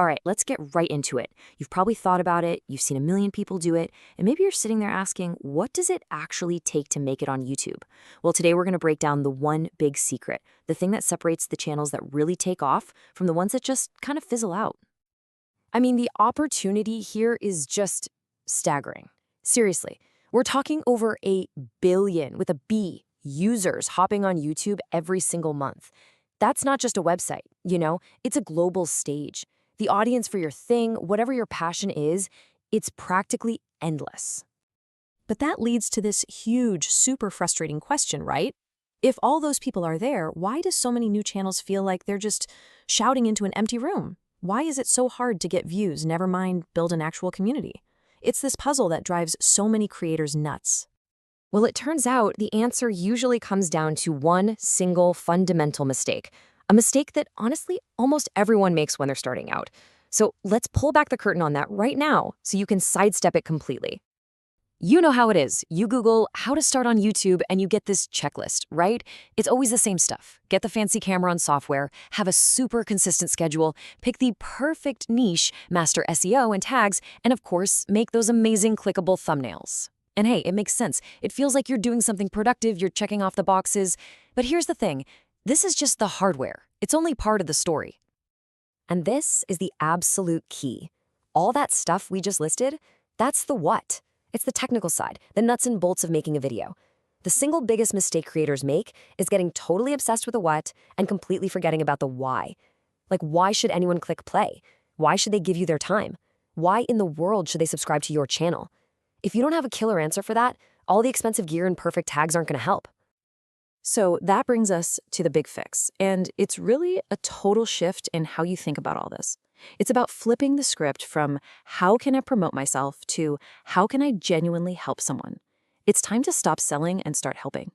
All right, let's get right into it. You've probably thought about it, you've seen a million people do it, and maybe you're sitting there asking, what does it actually take to make it on YouTube? Well, today we're going to break down the one big secret, the thing that separates the channels that really take off from the ones that just kind of fizzle out. I mean, the opportunity here is just staggering. Seriously, we're talking over 1 billion, with a B, users hopping on YouTube every single month. That's not just a website, it's a global stage. The audience for your thing, whatever your passion is, it's practically endless. But that leads to this huge, super frustrating question, right? If all those people are there, why do so many new channels feel like they're just shouting into an empty room? Why is it so hard to get views, never mind build an actual community? It's this puzzle that drives so many creators nuts. Well, it turns out the answer usually comes down to one single fundamental mistake. A mistake that, honestly, almost everyone makes when they're starting out. So let's pull back the curtain on that right now so you can sidestep it completely. You know how it is. You Google how to start on YouTube and you get this checklist, right? It's always the same stuff. Get the fancy camera and software, have a super consistent schedule, pick the perfect niche, master SEO and tags, and of course, make those amazing clickable thumbnails. And hey, it makes sense. It feels like you're doing something productive, you're checking off the boxes. But here's the thing. This is just the hardware. It's only part of the story. And this is the absolute key. All that stuff we just listed, that's the what. It's the technical side, the nuts and bolts of making a video. The single biggest mistake creators make is getting totally obsessed with the what and completely forgetting about the why. Like, why should anyone click play? Why should they give you their time? Why in the world should they subscribe to your channel? If you don't have a killer answer for that, all the expensive gear and perfect tags aren't going to help. So that brings us to the big fix, and it's really a total shift in how you think about all this. It's about flipping the script from how can I promote myself to how can I genuinely help someone. It's time to stop selling and start helping.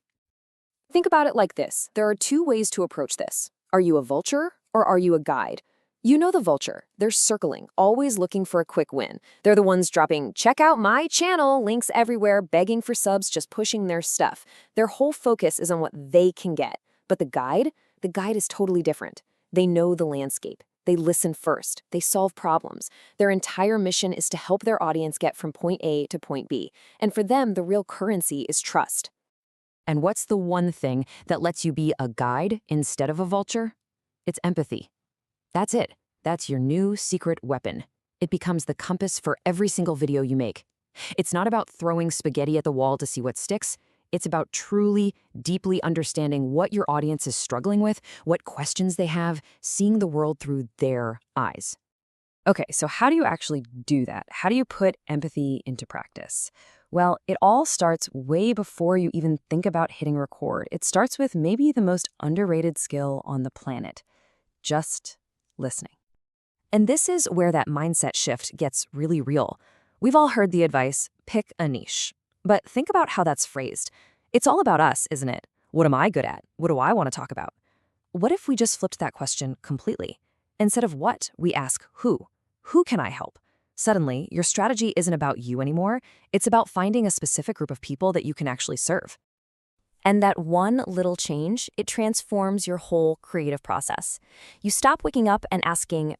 Think about it like this. There are two ways to approach this. Are you a vulture or are you a guide? You know the vulture. They're circling, always looking for a quick win. They're the ones dropping, check out my channel, links everywhere, begging for subs, just pushing their stuff. Their whole focus is on what they can get. But the guide is totally different. They know the landscape. They listen first. They solve problems. Their entire mission is to help their audience get from point A to point B. And for them, the real currency is trust. And what's the one thing that lets you be a guide instead of a vulture? It's empathy. That's it. That's your new secret weapon. It becomes the compass for every single video you make. It's not about throwing spaghetti at the wall to see what sticks. It's about truly, deeply understanding what your audience is struggling with, what questions they have, seeing the world through their eyes. Okay, so how do you actually do that? How do you put empathy into practice? Well, it all starts way before you even think about hitting record. It starts with maybe the most underrated skill on the planet. Just listening. And this is where that mindset shift gets really real. We've all heard the advice, pick a niche. But think about how that's phrased. It's all about us, isn't it? What am I good at? What do I want to talk about? What if we just flipped that question completely? Instead of what, we ask who. Who can I help? Suddenly, your strategy isn't about you anymore. It's about finding a specific group of people that you can actually serve. And that one little change, it transforms your whole creative process. You stop waking up and asking,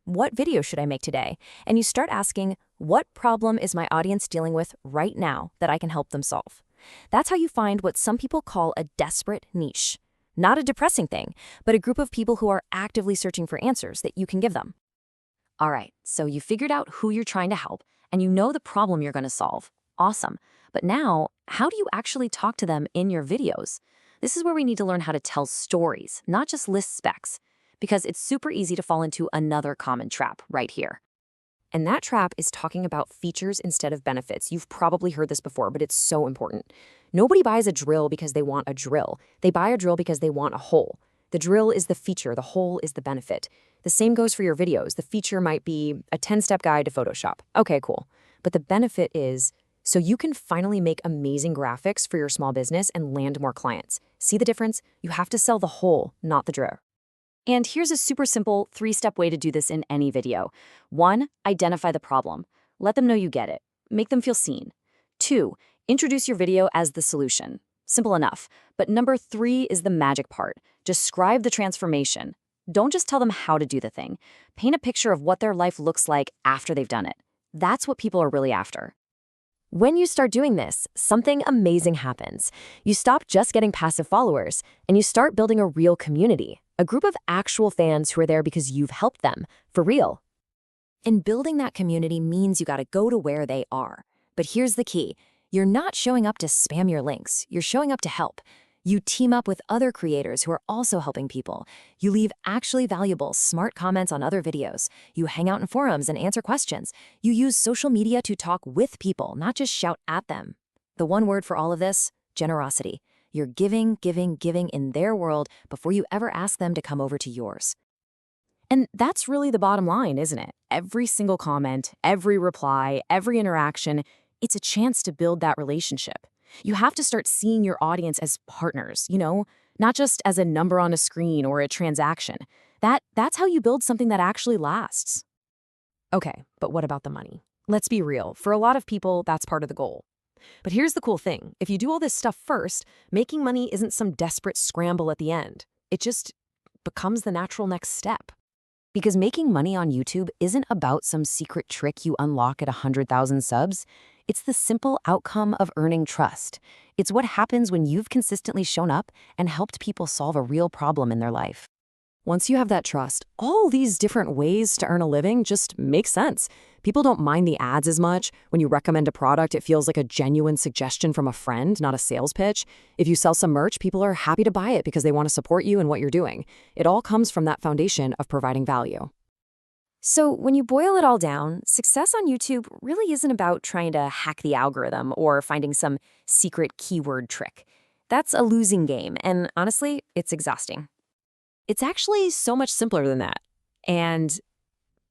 what video should I make today? And you start asking, what problem is my audience dealing with right now that I can help them solve? That's how you find what some people call a desperate niche. Not a depressing thing, but a group of people who are actively searching for answers that you can give them. All right, so you figured out who you're trying to help, and you know the problem you're going to solve. Awesome. But now, how do you actually talk to them in your videos? This is where we need to learn how to tell stories, not just list specs, because it's super easy to fall into another common trap right here. And that trap is talking about features instead of benefits. You've probably heard this before, but it's so important. Nobody buys a drill because they want a drill. They buy a drill because they want a hole. The drill is the feature, the hole is the benefit. The same goes for your videos. The feature might be a 10-step guide to Photoshop. Okay, cool. But the benefit is so you can finally make amazing graphics for your small business and land more clients. See the difference? You have to sell the whole, not the drill. And here's a super simple 3-step way to do this in any video. 1, identify the problem. Let them know you get it. Make them feel seen. 2, introduce your video as the solution. Simple enough. But number 3 is the magic part. Describe the transformation. Don't just tell them how to do the thing. Paint a picture of what their life looks like after they've done it. That's what people are really after. When you start doing this, something amazing happens. You stop just getting passive followers, and you start building a real community, a group of actual fans who are there because you've helped them, for real. And building that community means you gotta go to where they are. But here's the key. You're not showing up to spam your links. You're showing up to help. You team up with other creators who are also helping people. You leave actually valuable, smart comments on other videos. You hang out in forums and answer questions. You use social media to talk with people, not just shout at them. The one word for all of this? Generosity. You're giving, giving, giving in their world before you ever ask them to come over to yours. And that's really the bottom line, isn't it? Every single comment, every reply, every interaction, it's a chance to build that relationship. You have to start seeing your audience as partners, not just as a number on a screen or a transaction. That's how you build something that actually lasts. Okay, but what about the money? Let's be real. For a lot of people, that's part of the goal. But here's the cool thing. If you do all this stuff first, making money isn't some desperate scramble at the end. It just becomes the natural next step. Because making money on YouTube isn't about some secret trick you unlock at 100,000 subs. It's the simple outcome of earning trust. It's what happens when you've consistently shown up and helped people solve a real problem in their life. Once you have that trust, all these different ways to earn a living just make sense. People don't mind the ads as much. When you recommend a product, it feels like a genuine suggestion from a friend, not a sales pitch. If you sell some merch, people are happy to buy it because they want to support you and what you're doing. It all comes from that foundation of providing value. So when you boil it all down, success on YouTube really isn't about trying to hack the algorithm or finding some secret keyword trick. That's a losing game, and honestly, it's exhausting. It's actually so much simpler than that, and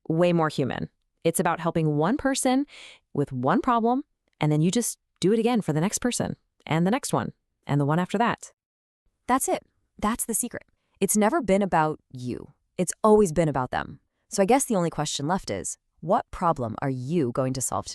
way more human. It's about helping one person with one problem, and then you just do it again for the next person, and the next one, and the one after that. That's it. That's the secret. It's never been about you. It's always been about them. So I guess the only question left is, what problem are you going to solve today?